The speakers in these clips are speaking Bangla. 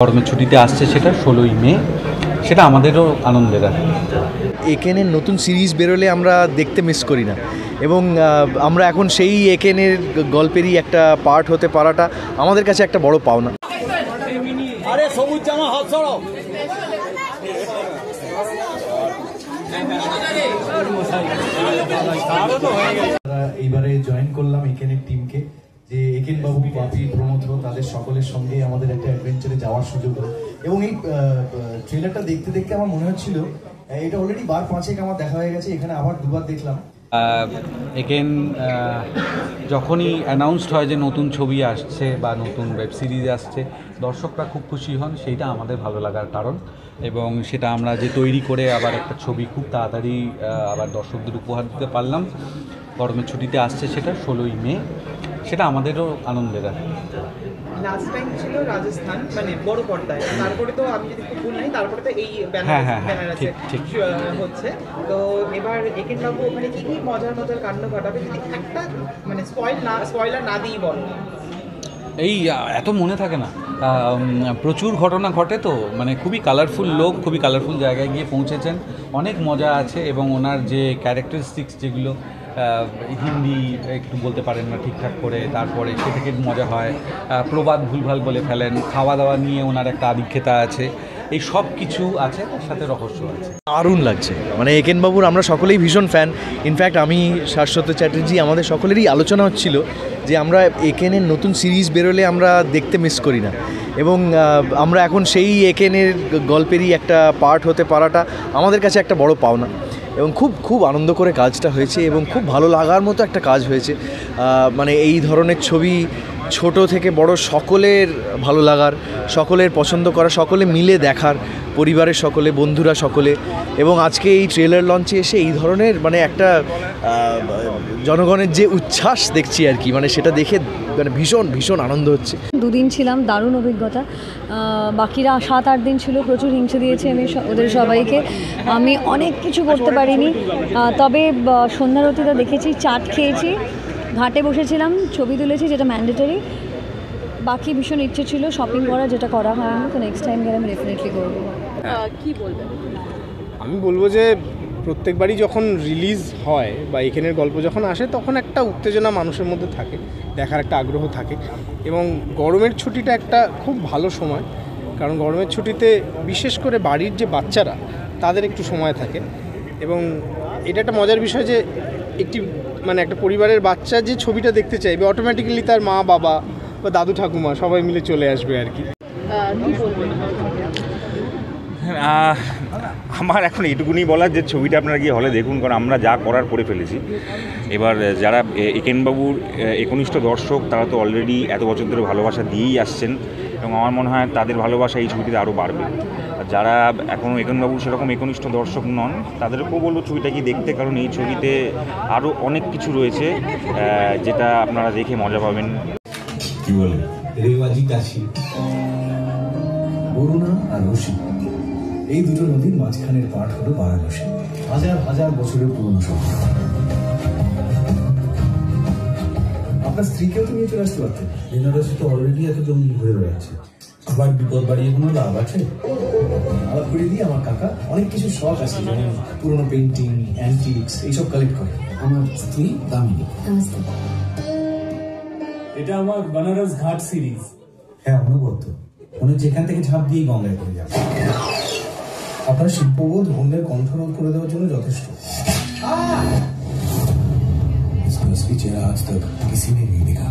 গরমের ছুটিতে আসছে সেটা 16ই মে, সেটা আমাদেরও আনন্দের। আর একেনের নতুন সিরিজ বেরোলে আমরা দেখতে মিস করি না, এবং আমরা এখন সেই একেনের গল্পেরই একটা পার্ট হতে পারাটা আমাদের কাছে একটা বড় পাওনা। আরে সবুজ জামা হাত ছড়াও। এইবারে জয়েন করলাম একেনের টিমকে, যে একেন বাবু, বাপি, প্রমোদ তাদের সকলের সঙ্গে আমাদের একটা অ্যাডভেঞ্চারে যাওয়ার সুযোগ হলো। এবং এই ট্রেলারটা দেখতে দেখতে আমার মনে হচ্ছিল এটা অলরেডি বার 5 আমার দেখা হয়ে গেছে, এখানে আবার দুবার দেখলাম। এগেন যখনই অ্যানাউন্সড হয় যে নতুন ছবি আসছে বা নতুন ওয়েব সিরিজ আসছে, দর্শকরা খুব খুশি হন, সেইটা আমাদের ভালো লাগার কারণ। এবং সেটা আমরা যে তৈরি করে আবার একটা ছবি খুব তাড়াতাড়ি আবার দর্শকদের উপহার দিতে পারলাম। গরমের ছুটিতে আসছে সেটা 16ই মে, সেটা আমাদেরও আনন্দের। আর লাস্ট টাইম ছিল রাজস্থান, মানে বড় পর্দায়, তারপরে তো আমি যদি খুব ভুল নাই, তারপরে তো এই ব্যানার আছে হচ্ছে। তো এবার একেন বাবু ওখানে কি কি মজার মজার কাণ্ড ঘটাবে, যদি একটা মানে স্পয়লার না দিই বল। এই এত মনে থাকে না, প্রচুর ঘটনা ঘটে, তো মানে খুবই কালারফুল লোক, খুবই কালারফুল জায়গায় গিয়ে পৌঁছেছেন, অনেক মজা আছে। এবং ওনার যে ক্যারেক্টারিস্টিক্স যেগুলো হিন্দি একটু বলতে পারেন না ঠিকঠাক করে, তারপরে সে থেকে মজা হয়, প্রবাদ ভুলভাল বলে ফেলেন, খাওয়া দাওয়া নিয়ে ওনার একটা আধিক্যতা আছে, এই সব কিছু আছে, তার সাথে রহস্য আছে। দারুণ লাগছে, মানে একেন বাবুর আমরা সকলেই ভীষণ ফ্যান। ইনফ্যাক্ট আমি, শাশ্বত চ্যাটার্জি, আমাদের সকলেরই আলোচনা হচ্ছিল যে আমরা একেনের নতুন সিরিজ বেরোলে আমরা দেখতে মিস করি না, এবং আমরা এখন সেই একেনের গল্পেরই একটা পার্ট হতে পারাটা আমাদের কাছে একটা বড় পাওনা। এবং খুব খুব আনন্দ করে কাজটা হয়েছে, এবং খুব ভালো লাগার মতো একটা কাজ হয়েছে। মানে এই ধরনের ছবি ছোট থেকে বড় সকলের ভালো লাগার, সকলের পছন্দ করা, সকলে মিলে দেখার, পরিবারের সকলে, বন্ধুরা সকলে। এবং আজকে এই ট্রেলার লঞ্চে এসে এই ধরনের মানে একটা জনগণের যে উচ্ছ্বাস দেখছি আর কি, মানে সেটা দেখে মানে ভীষণ ভীষণ আনন্দ হচ্ছে। দুদিন ছিলাম, দারুণ অভিজ্ঞতা। বাকিরা 7-8 দিন ছিল, প্রচুর হিংসে দিয়েছে আমি ওদের সবাইকে। আমি অনেক কিছু করতে পারিনি, তবে সন্ধ্যারতিটা দেখেছি, চাট খেয়েছি, ঘাটে বসেছিলাম, ছবি তুলেছি, যেটা ম্যান্ডেটরি। বাকি ভীষণ ইচ্ছে ছিল শপিং করা, যেটা করা হয়নি, তো নেক্সট টাইম গেলে আমি ডেফিনেটলি করবো। কি বলবেন? আমি বলবো যে প্রত্যেকবারই যখন রিলিজ হয় বা এখানের গল্প যখন আসে, তখন একটা উত্তেজনা মানুষের মধ্যে থাকে, দেখার একটা আগ্রহ থাকে। এবং গরমের ছুটিটা একটা খুব ভালো সময়, কারণ গরমের ছুটিতে বিশেষ করে বাড়ির যে বাচ্চারা, তাদের একটু সময় থাকে। এবং এটা একটা মজার বিষয় যে একটা পরিবারের বাচ্চা যে ছবিটা দেখতে চাইবে, অটোমেটিক্যালি তার মা বাবা বা দাদু ঠাকুমা সবাই মিলে চলে আসবে আর কি। আমার এখন এইটুকুনি বলার যে ছবিটা আপনারা গিয়ে হলে দেখুন, কারণ আমরা যা করার করে ফেলেছি। এবার যারা একেনবাবুর একনিষ্ঠ দর্শক, তারা তো অলরেডি এত বছর ধরে ভালোবাসা দিয়েই আসছেন, এবং আমার মনে হয় তাদের ভালোবাসা এই ছবিটিতে আরও বাড়বে। আর যারা এখনও একেনবাবুর সেরকম একনিষ্ঠ দর্শক নন, তাদেরকেও বলবো ছবিটা কি দেখতে, কারণ এই ছবিতে আরও অনেক কিছু রয়েছে যেটা আপনারা দেখে মজা পাবেন। কি বলে রেওয়াজি কাশি, বরুণা আর রশি, এই দুটো নদীর মাঝখানের পাঠ হলো বারাণসী, হাজার হাজার বছরের পুরনো শহর। আপনার স্ত্রীকেও তো নিয়ে চলে আসতে পারতেন, বেনারসি তো অলরেডি এত জমি ঘুরে বেড়াচ্ছে, আবার বিপদ বাড়িয়ে কোনো লাভ আছে? আলাপ করে দিয়ে আমার কাকা অনেক কিছু শখ আছে, যেমন পুরোনো পেন্টিং, অ্যান্টিক্স, এইসব কালেক্ট করে। আমার স্ত্রী দামিনী। এটা আমার বেনারস ঘাট সিরিজ। হ্যাঁ, অনুবদ্ধ, মনে যেখান থেকে ঝাঁপ দিয়ে গঙ্গায় পড়ে যাবে। আপনার শিল্পবোধ অন্যের কণ্ঠরোধ করে দেওয়ার জন্য যথেষ্ট। इसको इसकी चेहरा आज तक किसी ने नहीं देखा।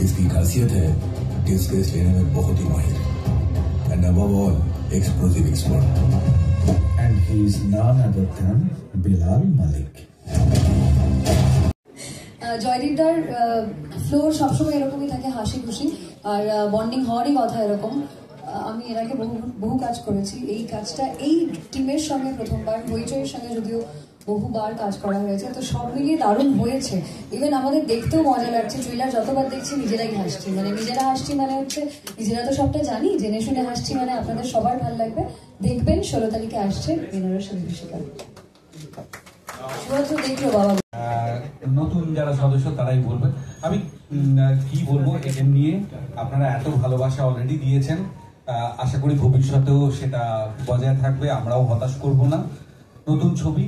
इसकी खासियत है कि स्पेस लेने में बहुत ही माहिर है, and above all explosive expert, and he is none other than Bilal Malik. জয়দীপদার ফ্লোর সবসময় এরকমই থাকে, হাসি খুশি, আর বন্ডিং হওয়ারই কথা এরকম। আমি এর আগে বহু কাজ করেছি, এই কাজটা এই টিমের সঙ্গে প্রথমবার, হইচইয়ের সঙ্গে যদিও বহুবার কাজ করা হয়েছে, তো সব মিলিয়ে দারুণ হয়েছে। ইভেন আমাদের দেখতেও মজা লাগছে, ট্রেলার যতবার দেখছি নিজেরাই হাসছি, মানে নিজেরা হাসছি মানে হচ্ছে নিজেরা তো সবটা জানি, জেনে শুনে হাসছি, মানে আপনাদের সবার ভালো লাগবে। দেখবেন 16 তারিখে আসছে বেনারসি বিভীষিকা। দেখলো বাবা, নতুন যারা সদস্য তারাই বলবেন। আমি কি বলবো একে নিয়ে, আপনারা এত ভালোবাসা অলরেডি দিয়েছেন, আশা করি ভবিষ্যতেও সেটা বজায় থাকবে, আমরাও হতাশ করব না। নতুন ছবি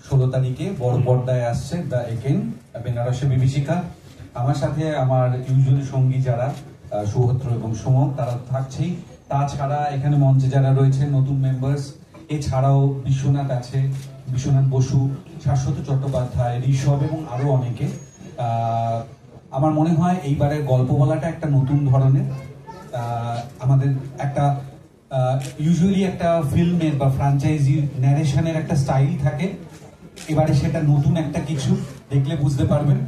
16 তারিখে বড় পর্দায় আসছে, দ্য একেন, বেনারসের বিভীষিকা। আমার সাথে আমার ইউজুয়াল সঙ্গী যারা সুহত্র এবং সুমন, তারা থাকছেই। তাছাড়া এখানে মঞ্চে যারা রয়েছে নতুন মেম্বার্স, এছাড়াও বিশ্বনাথ আছে, বিশ্বনাথ বসু, শাশ্বত চট্টোপাধ্যায়, ঋষভ এবং আরো অনেকে। আমার মনে হয় এইবারের গল্প বলাটা একটা নতুন ধরনের। আমাদের একটা ইউজুয়ালি একটা ফিল্মের বা ফ্র্যাঞ্চাইজির ন্যারেশনের একটা স্টাইল থাকে, এবারে সেটা নতুন একটা কিছু, দেখলে বুঝতে পারবেন।